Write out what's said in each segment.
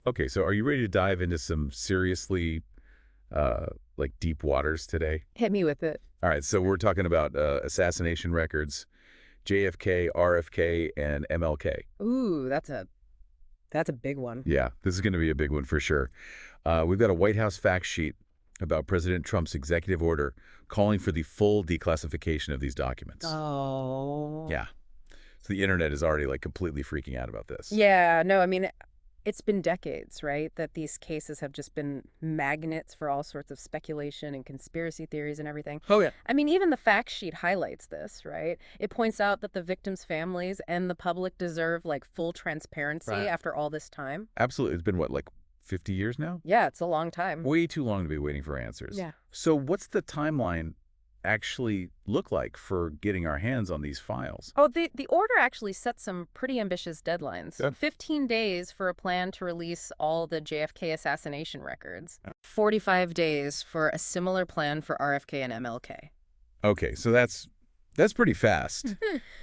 Okay, so are you ready to dive into some seriously, like, deep waters today? Hit me with it. All right, so we're talking about assassination records, JFK, RFK, and MLK. Ooh, that's a big one. Yeah, this is going to be a big one for sure. We've got a White House fact sheet about President Trump's executive order calling for the full declassification of these documents. Oh. Yeah, so the internet is already, like, completely freaking out about this. Yeah, no, I mean, it's been decades, right? That these cases have just been magnets for all sorts of speculation and conspiracy theories and everything. Oh, yeah. I mean, even the fact sheet highlights this, right? It points out that the victims' families and the public deserve like full transparency Right. after all this time. Absolutely. It's been, what, like 50 years now? Yeah, it's a long time. Way too long to be waiting for answers. Yeah. So what's the timeline actually look like for getting our hands on these files? Oh, the order actually sets some pretty ambitious deadlines. Yeah. 15 days for a plan to release all the JFK assassination records. 45 days for a similar plan for RFK and MLK. Okay, so that's pretty fast.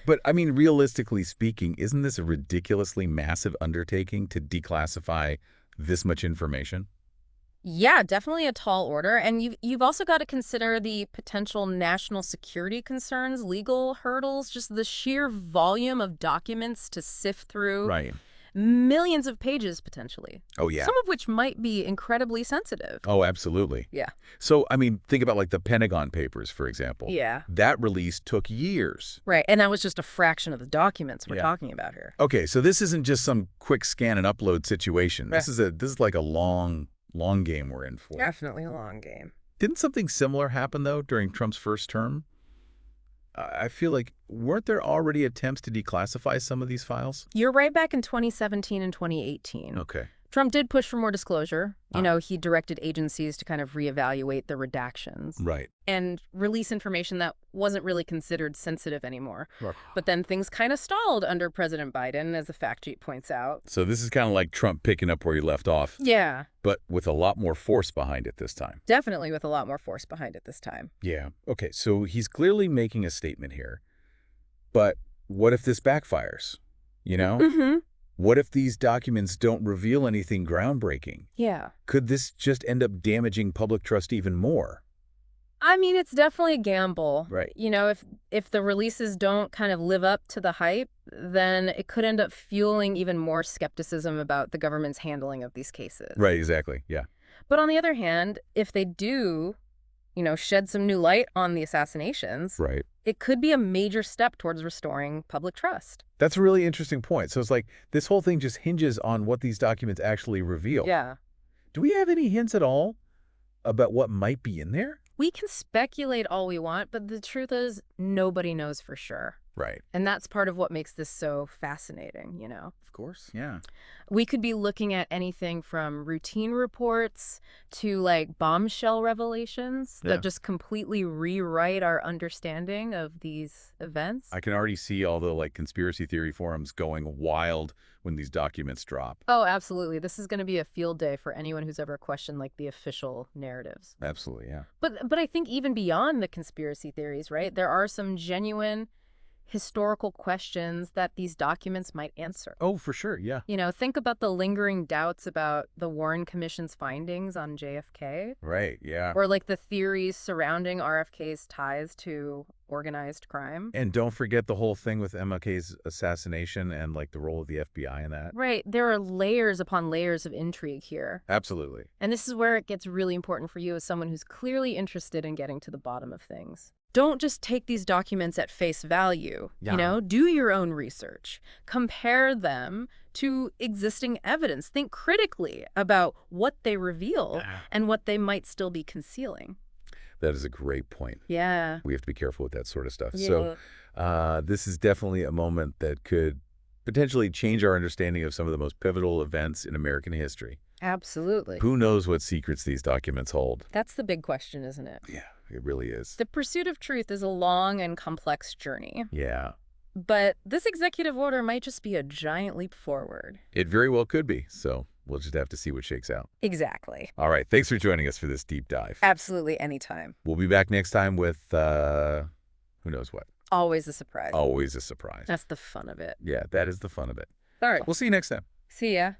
But I mean, realistically speaking, isn't this a ridiculously massive undertaking to declassify this much information? Yeah, definitely a tall order. And you've also got to consider the potential national security concerns, legal hurdles, just the sheer volume of documents to sift through. Right. Millions of pages, potentially. Oh, yeah. Some of which might be incredibly sensitive. Oh, absolutely. Yeah. So, I mean, think about like the Pentagon Papers, for example. Yeah. That release took years. Right. And that was just a fraction of the documents we're Yeah. talking about here. Okay, so this isn't just some quick scan and upload situation. Yeah. This is like a long game we're in for. Definitely a long game. Didn't something similar happen, though, during Trump's first term? I feel like, weren't there already attempts to declassify some of these files? You're right back in 2017 and 2018. Okay. Trump did push for more disclosure. Ah. He directed agencies to kind of reevaluate the redactions Right. and release information that wasn't really considered sensitive anymore. Right. But then things kind of stalled under President Biden, as the fact sheet points out. So this is kind of like Trump picking up where he left off, Yeah, but with a lot more force behind it this time. definitely with a lot more force behind it this time. Yeah. Okay, so he's clearly making a statement here. But what if this backfires? You know? Mm-hmm. What if these documents don't reveal anything groundbreaking? Yeah. Could this just end up damaging public trust even more? I mean, it's definitely a gamble. Right. If the releases don't kind of live up to the hype, then it could end up fueling even more skepticism about the government's handling of these cases. Right, exactly. Yeah. But on the other hand, if they do, shed some new light on the assassinations, Right. it could be a major step towards restoring public trust. That's a really interesting point. So it's like this whole thing just hinges on what these documents actually reveal. Yeah. Do we have any hints at all about what might be in there? We can speculate all we want, but the truth is nobody knows for sure. Right. And that's part of what makes this so fascinating, Of course. Yeah. We could be looking at anything from routine reports to like bombshell revelations Yeah. that just completely rewrite our understanding of these events. I can already see all the like conspiracy theory forums going wild when these documents drop. Oh, absolutely. This is going to be a field day for anyone who's ever questioned like the official narratives. Absolutely. Yeah. But I think even beyond the conspiracy theories, right? There are some genuine historical questions that these documents might answer. Oh, for sure. Yeah. Think about the lingering doubts about the Warren Commission's findings on JFK, Right. Yeah. or like the theories surrounding RFK's ties to organized crime. And don't forget the whole thing with MLK's assassination and like the role of the FBI in that. Right. There are layers upon layers of intrigue here. Absolutely. And this is where it gets really important for you as someone who's clearly interested in getting to the bottom of things. Don't just take these documents at face value. Yeah. Do your own research. Compare them to existing evidence. Think critically about what they reveal and what they might still be concealing. That is a great point. Yeah. We have to be careful with that sort of stuff. Yeah. So this is definitely a moment that could potentially change our understanding of some of the most pivotal events in American history. Absolutely. Who knows what secrets these documents hold? That's the big question, isn't it? Yeah, it really is. The pursuit of truth is a long and complex journey. Yeah, But this executive order might just be a giant leap forward. it very well could be. So we'll just have to see what shakes out. Exactly. All right. Thanks for joining us for this deep dive. Absolutely, anytime. We'll be back next time with who knows what. Always a surprise. Always a surprise. That's the fun of it. Yeah, that is the fun of it. All right. We'll see you next time. See ya.